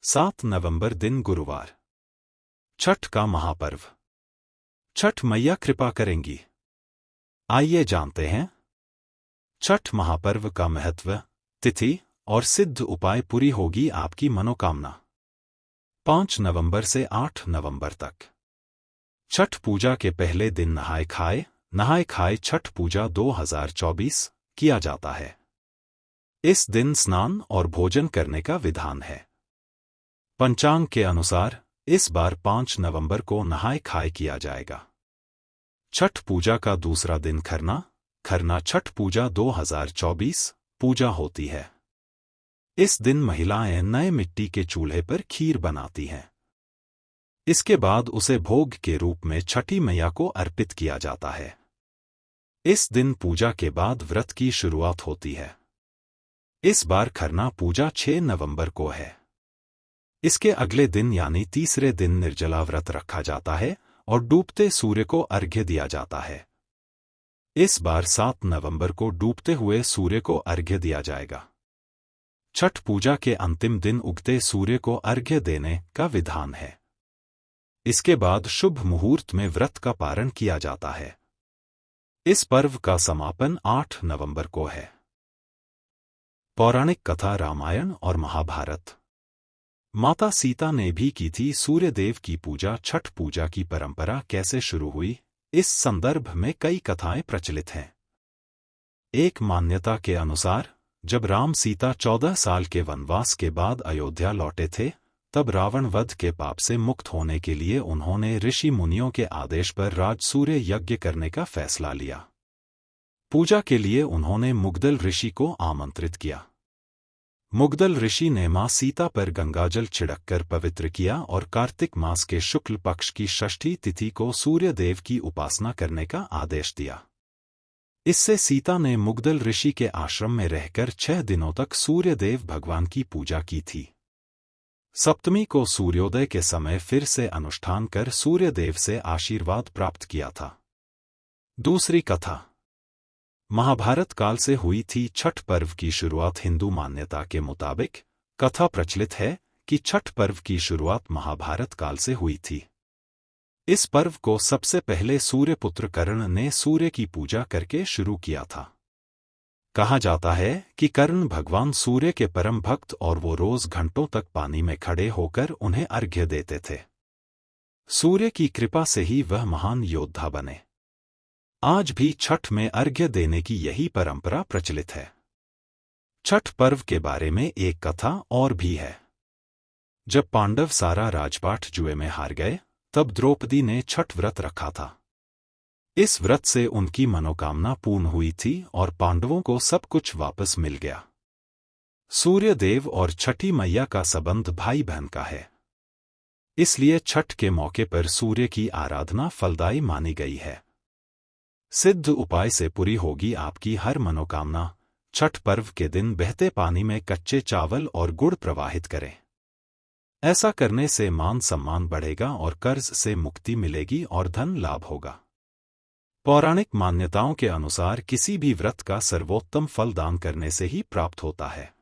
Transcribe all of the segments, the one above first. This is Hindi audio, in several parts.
7 नवंबर दिन गुरुवार। छठ का महापर्व। छठ मैया कृपा करेंगी। आइए जानते हैं छठ महापर्व का महत्व, तिथि और सिद्ध उपाय। पूरी होगी आपकी मनोकामना। 5 नवंबर से 8 नवंबर तक छठ पूजा के पहले दिन नहाए खाए छठ पूजा 2024 किया जाता है। इस दिन स्नान और भोजन करने का विधान है। पंचांग के अनुसार इस बार 5 नवंबर को नहाए खाए किया जाएगा। छठ पूजा का दूसरा दिन खरना छठ पूजा 2024 पूजा होती है। इस दिन महिलाएं नए मिट्टी के चूल्हे पर खीर बनाती हैं। इसके बाद उसे भोग के रूप में छठी मैया को अर्पित किया जाता है। इस दिन पूजा के बाद व्रत की शुरुआत होती है। इस बार खरना पूजा 6 नवंबर को है। इसके अगले दिन यानी तीसरे दिन निर्जला व्रत रखा जाता है और डूबते सूर्य को अर्घ्य दिया जाता है। इस बार 7 नवंबर को डूबते हुए सूर्य को अर्घ्य दिया जाएगा। छठ पूजा के अंतिम दिन उगते सूर्य को अर्घ्य देने का विधान है। इसके बाद शुभ मुहूर्त में व्रत का पारण किया जाता है। इस पर्व का समापन 8 नवंबर को है। पौराणिक कथा रामायण और महाभारत। माता सीता ने भी की थी सूर्यदेव की पूजा। छठ पूजा की परंपरा कैसे शुरू हुई, इस संदर्भ में कई कथाएं प्रचलित हैं। एक मान्यता के अनुसार जब राम सीता 14 साल के वनवास के बाद अयोध्या लौटे थे, तब रावण वध के पाप से मुक्त होने के लिए उन्होंने ऋषि मुनियों के आदेश पर राजसूर्य यज्ञ करने का फैसला लिया। पूजा के लिए उन्होंने मुग्दल ऋषि को आमंत्रित किया। मुग्दल ऋषि ने मां सीता पर गंगाजल छिड़ककर पवित्र किया और कार्तिक मास के शुक्ल पक्ष की षष्ठी तिथि को सूर्यदेव की उपासना करने का आदेश दिया। इससे सीता ने मुग्दल ऋषि के आश्रम में रहकर 6 दिनों तक सूर्यदेव भगवान की पूजा की थी। सप्तमी को सूर्योदय के समय फिर से अनुष्ठान कर सूर्यदेव से आशीर्वाद प्राप्त किया था। दूसरी कथा महाभारत काल से हुई थी। छठ पर्व की शुरुआत हिंदू मान्यता के मुताबिक कथा प्रचलित है कि छठ पर्व की शुरुआत महाभारत काल से हुई थी। इस पर्व को सबसे पहले सूर्यपुत्र कर्ण ने सूर्य की पूजा करके शुरू किया था। कहा जाता है कि कर्ण भगवान सूर्य के परम भक्त और वो रोज घंटों तक पानी में खड़े होकर उन्हें अर्घ्य देते थे। सूर्य की कृपा से ही वह महान योद्धा बने। आज भी छठ में अर्घ्य देने की यही परंपरा प्रचलित है। छठ पर्व के बारे में एक कथा और भी है। जब पांडव सारा राजपाट जुए में हार गए, तब द्रौपदी ने छठ व्रत रखा था। इस व्रत से उनकी मनोकामना पूर्ण हुई थी और पांडवों को सब कुछ वापस मिल गया। सूर्यदेव और छठी मैया का संबंध भाई बहन का है। इसलिए छठ के मौके पर सूर्य की आराधना फलदायी मानी गई है। सिद्ध उपाय से पूरी होगी आपकी हर मनोकामना। छठ पर्व के दिन बहते पानी में कच्चे चावल और गुड़ प्रवाहित करें। ऐसा करने से मान सम्मान बढ़ेगा और कर्ज से मुक्ति मिलेगी और धन लाभ होगा। पौराणिक मान्यताओं के अनुसार किसी भी व्रत का सर्वोत्तम फल दान करने से ही प्राप्त होता है।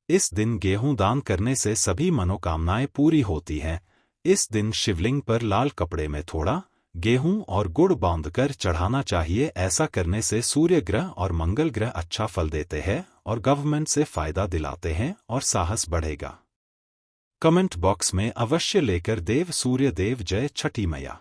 इस दिन गेहूं दान करने से सभी मनोकामनाएं पूरी होती हैं। इस दिन शिवलिंग पर लाल कपड़े में थोड़ा गेहूं और गुड़ बांधकर चढ़ाना चाहिए। ऐसा करने से सूर्य ग्रह और मंगल ग्रह अच्छा फल देते हैं और गवर्नमेंट से फायदा दिलाते हैं और साहस बढ़ेगा। कमेंट बॉक्स में अवश्य लेकर देव सूर्य देव जय छठी मैया।